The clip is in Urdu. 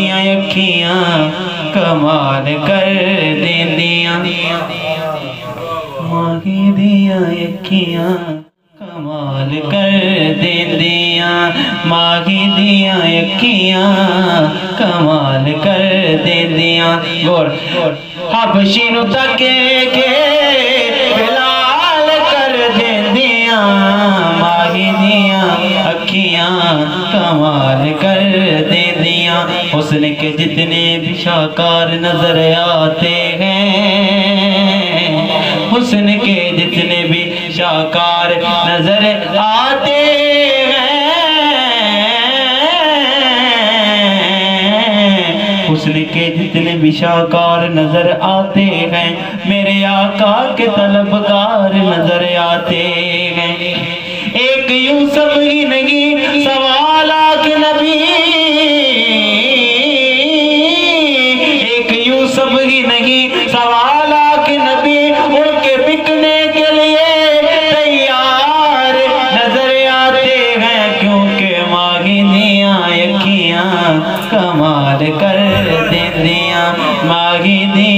دیاں اکھیاں کمال کر دیندیاں ماہی دیاں اکھیاں کمال کر دیندیاں ماہی دیاں اکھیاں کمال کر دیندیاں گور حبشی نو تکے کے بلال کر دیندیاں ماہی دیاں اکھیاں کمال کر دیندیاں حسن کے جتنے بھی شاہکار نظر آتے ہیں حسن کے جتنے بھی شاہکار نظر آتے ہیں حسن کے جتنے بھی شاہکار نظر آتے ہیں میرے آقا کے طلبگار نظر آتے ہیں ایک یوسف ہی نہیں سوالات نبی ایک یوسف ہی نہیں سوالات نبی ان کے بکنے کے لیے تیار نظر آتے ہیں کیونکہ ماہی دیاں اکھیاں کمال کر دیندیاں ماہی دیاں